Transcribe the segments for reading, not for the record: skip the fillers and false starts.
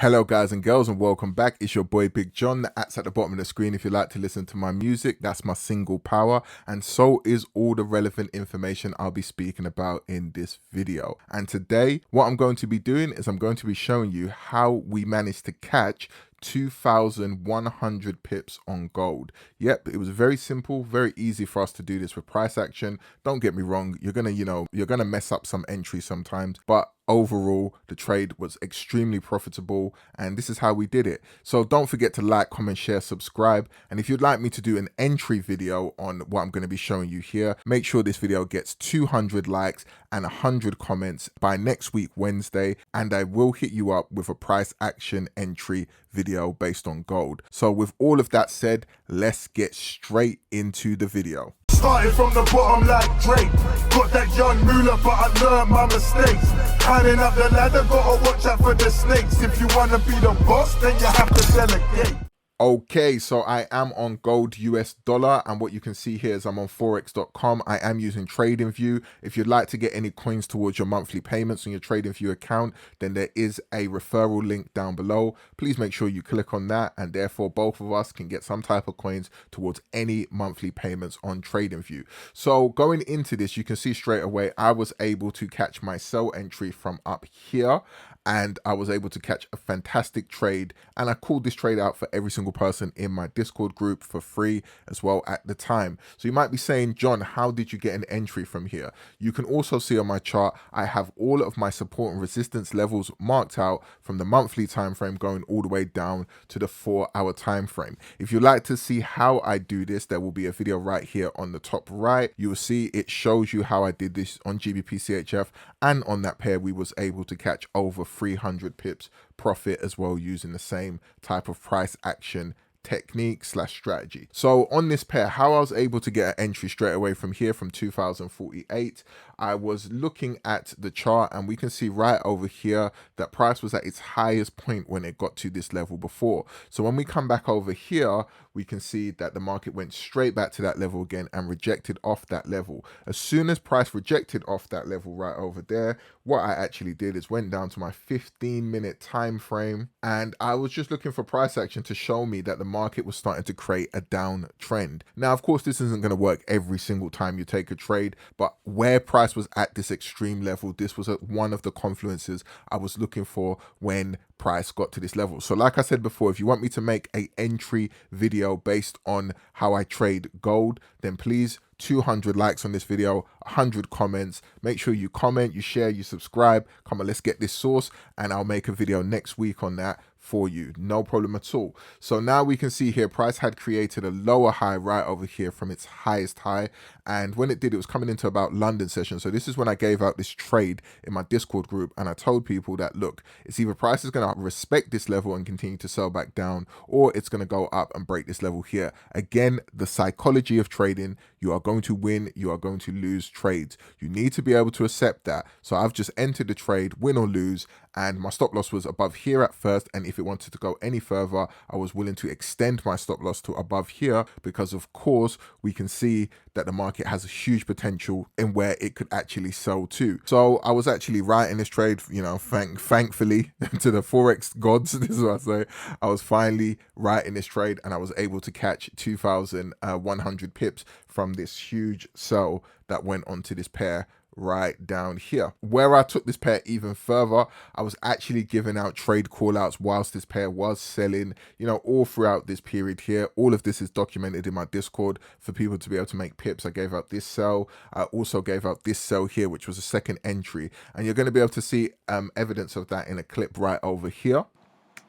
Hello guys and girls and welcome back. It's your boy Big John. That's at the bottom of the screen if you like to listen to my music. That's my single Power, and so is all the relevant information I'll be speaking about in this video. And today what I'm going to be doing is I'm going to be showing you how we managed to catch 2,100 pips on gold. Yep, it was very simple, very easy for us to do this with price action. Don't get me wrong, you're gonna mess up some entries sometimes, but overall the trade was extremely profitable, and this is how we did it. So don't forget to like, comment, share, subscribe, and if you'd like me to do an entry video on what I'm going to be showing you here, make sure this video gets 200 likes and 100 comments by next week Wednesday, and I will hit you up with a price action entry video based on gold. So with all of that said, let's get straight into the video. Started from the bottom like Drake. Got that young moolah, but I learned my mistakes. Climbing up the ladder, gotta watch out for the snakes. If you wanna be the boss, then you have to delegate. Okay, so I am on gold US dollar, and what you can see here is I'm on Forex.com. I am using TradingView. If you'd like to get any coins towards your monthly payments on your TradingView account, then there is a referral link down below. Please make sure you click on that, and therefore both of us can get some type of coins towards any monthly payments on TradingView. So going into this, you can see straight away I was able to catch my sell entry from up here, and I was able to catch a fantastic trade, and I called this trade out for every single person in my Discord group for free as well at the time. So you might be saying, John, how did you get an entry from here? You can also see on my chart I have all of my support and resistance levels marked out from the monthly time frame going all the way down to the 4-hour time frame. If you'd like to see how I do this, there will be a video right here on the top right. You will see it shows you how I did this on GBP CHF, and on that pair we was able to catch over 300 pips profit as well, using the same type of price action technique slash strategy. So on this pair, how I was able to get an entry straight away from here from 2048, I was looking at the chart, and we can see right over here that price was at its highest point when it got to this level before. So when we come back over here, we can see that the market went straight back to that level again and rejected off that level. As soon as price rejected off that level right over there, what I actually did is went down to my 15-minute time frame, and I was just looking for price action to show me that the market was starting to create a down trend. Now, of course, this isn't going to work every single time you take a trade, but where price was at this extreme level, this was one of the confluences I was looking for when price got to this level. So like I said before, if you want me to make a entry video based on how I trade gold, then please 200 likes on this video, 100 comments. Make sure you comment, you share, you subscribe. Come on, let's get this source, and I'll make a video next week on that for you, no problem at all. So now we can see here price had created a lower high right over here from its highest high, and when it did, it was coming into about London session. So this is when I gave out this trade in my Discord group, and I told people that look, it's either price is going to respect this level and continue to sell back down, or it's going to go up and break this level here. Again, the psychology of trading, you are going to win, you are going to lose trades. You need to be able to accept that. So I've just entered the trade, win or lose, and my stop loss was above here at first, and if it wanted to go any further, I was willing to extend my stop loss to above here, because of course we can see that the market has a huge potential in where it could actually sell to. So I was actually right in this trade, you know, thankfully to the Forex gods, this is what I say. I was finally right in this trade, and I was able to catch 2,100 pips from this huge sell that went onto this pair right down here. Where I took this pair even further, I was actually giving out trade call outs whilst this pair was selling, you know, all throughout this period here. All of this is documented in my Discord for people to be able to make pips. I gave out this sell. I also gave out this sell here, which was a second entry, and you're going to be able to see evidence of that in a clip right over here.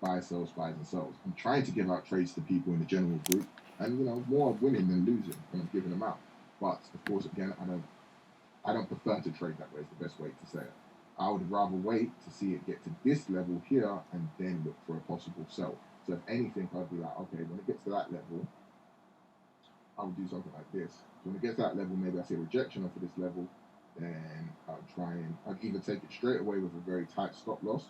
Buy, sells, buys and sells. I'm trying to give out trades to people in the general group, and you know, more winning than losing when I'm giving them out. But of course, again, I don't prefer to trade that way, is the best way to say it. I would rather wait to see it get to this level here and then look for a possible sell. So if anything, I'd be like, okay, when it gets to that level, I would do something like this. So when it gets to that level, maybe I see a rejection off of this level, then I'd either take it straight away with a very tight stop loss,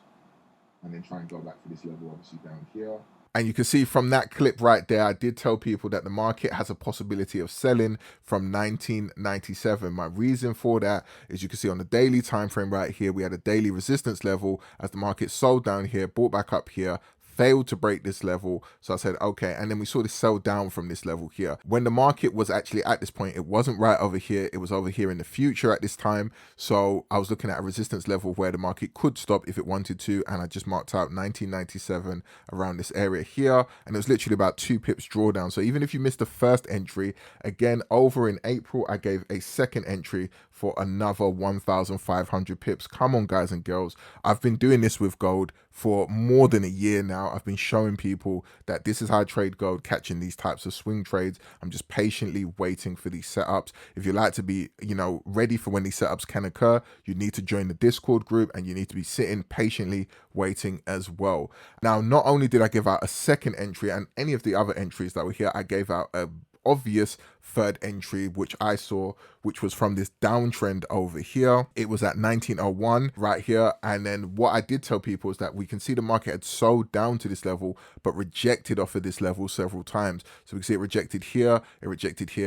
and then try and go back to this level, obviously down here. And you can see from that clip right there, I did tell people that the market has a possibility of selling from 1997. My reason for that is you can see on the daily time frame right here, we had a daily resistance level as the market sold down here, bought back up here, failed to break this level. So I said, okay. And then we saw this sell down from this level here. When the market was actually at this point, it wasn't right over here. It was over here in the future at this time. So I was looking at a resistance level where the market could stop if it wanted to. And I just marked out 1997 around this area here. And it was literally about 2 pips drawdown. So even if you missed the first entry, again, over in April, I gave a second entry for another 1,500 pips. Come on, guys and girls. I've been doing this with gold for more than a year now. I've been showing people that this is how I trade gold, catching these types of swing trades. I'm just patiently waiting for these setups. If you like to be, ready for when these setups can occur, you need to join the Discord group and you need to be sitting patiently waiting as well. Now, not only did I give out a second entry and any of the other entries that were here, I gave out a obvious third entry, which I saw, which was from this downtrend over here. It was at 1901 right here. And then what I did tell people is that we can see the market had sold down to this level, but rejected off of this level several times. So we can see it rejected here,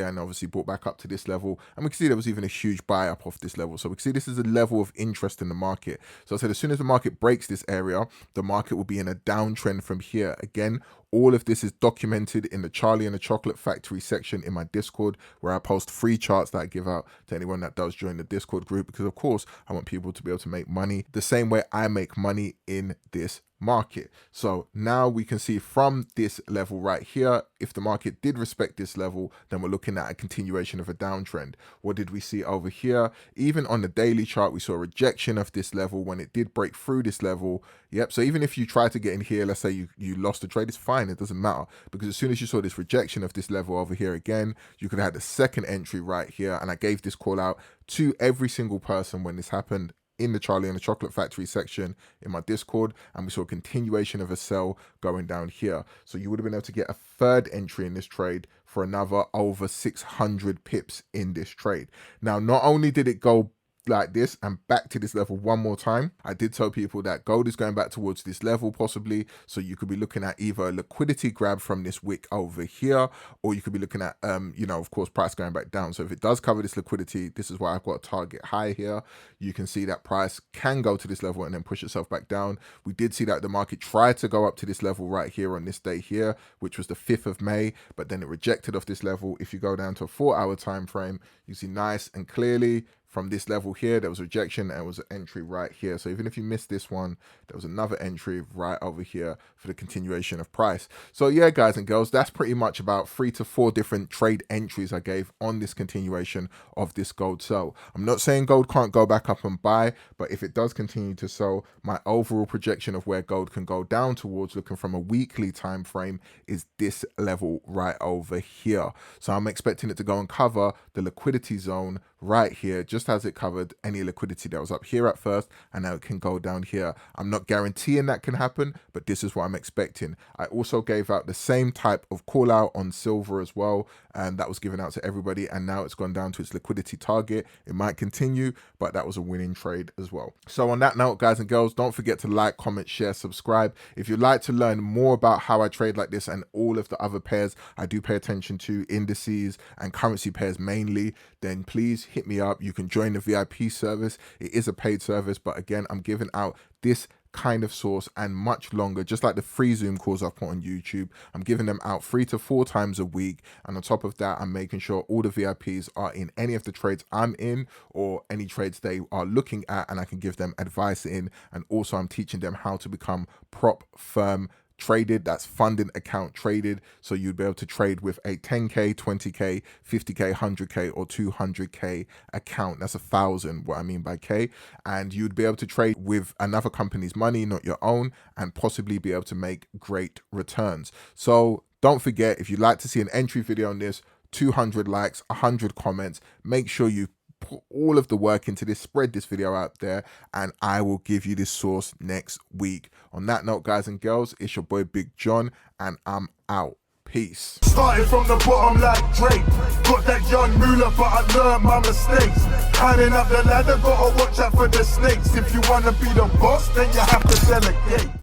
and obviously brought back up to this level. And we can see there was even a huge buy up off this level. So we can see this is a level of interest in the market. So I said, as soon as the market breaks this area, the market will be in a downtrend from here. Again, all of this is documented in the Charlie and the Chocolate Factory section in my Discord, where I post free charts that I give out to anyone that does join the Discord group, because of course I want people to be able to make money the same way I make money in this market. So now we can see from this level right here, if the market did respect this level, then we're looking at a continuation of a downtrend. What did we see over here? Even on the daily chart, we saw a rejection of this level when it did break through this level. Yep. So even if you try to get in here, let's say you lost the trade, it's fine. It doesn't matter, because as soon as you saw this rejection of this level over here again, you could have had the second entry right here. And I gave this call out to every single person when this happened in the Charlie and the Chocolate Factory section in my Discord, and we saw a continuation of a sell going down here. So you would have been able to get a third entry in this trade for another over 600 pips in this trade. Now, not only did it go like this and back to this level one more time, I did tell people that gold is going back towards this level possibly, so you could be looking at either a liquidity grab from this wick over here, or you could be looking at of course, price going back down. So if it does cover this liquidity, this is why I've got a target high here. You can see that price can go to this level and then push itself back down. We did see that the market tried to go up to this level right here on this day here, which was the 5th of May, but then it rejected off this level. If you go down to a 4-hour time frame, you see nice and clearly from this level here, there was rejection and it was an entry right here. So even if you missed this one, there was another entry right over here for the continuation of price. So yeah, guys and girls, that's pretty much about 3 to 4 different trade entries I gave on this continuation of this gold sell. I'm not saying gold can't go back up and buy, but if it does continue to sell, my overall projection of where gold can go down towards, looking from a weekly time frame, is this level right over here. So I'm expecting it to go and cover the liquidity zone right here, just as it covered any liquidity that was up here at first, and now it can go down here. I'm not guaranteeing that can happen, but this is what I'm expecting. I also gave out the same type of call out on silver as well, and that was given out to everybody, and now it's gone down to its liquidity target. It might continue, but that was a winning trade as well. So on that note, guys and girls, don't forget to like, comment, share, subscribe. If you'd like to learn more about how I trade like this and all of the other pairs I do pay attention to, indices and currency pairs mainly, then please hit me up. You can join the VIP service. It is a paid service, but again, I'm giving out this kind of source and much longer, just like the free Zoom calls I've put on YouTube. I'm giving them out 3 to 4 times a week, and on top of that, I'm making sure all the VIPs are in any of the trades I'm in or any trades they are looking at, and I can give them advice in. And also I'm teaching them how to become prop firm traded, that's funding account traded, so you'd be able to trade with a 10k, 20k, 50k, 100k or 200k account. That's 1,000, what I mean by k. And you'd be able to trade with another company's money, not your own, and possibly be able to make great returns. So don't forget, if you'd like to see an entry video on this, 200 likes, 100 comments, make sure you put all of the work into this, spread this video out there, and I will give you this source next week. On that note, guys and girls, it's your boy Big John, and I'm out. Peace. Started from the bottom like Drake. Got that young moolah, but I learned my mistakes. Climbing up the ladder, gotta watch out for the snakes. If you wanna be the boss, then you have to delegate.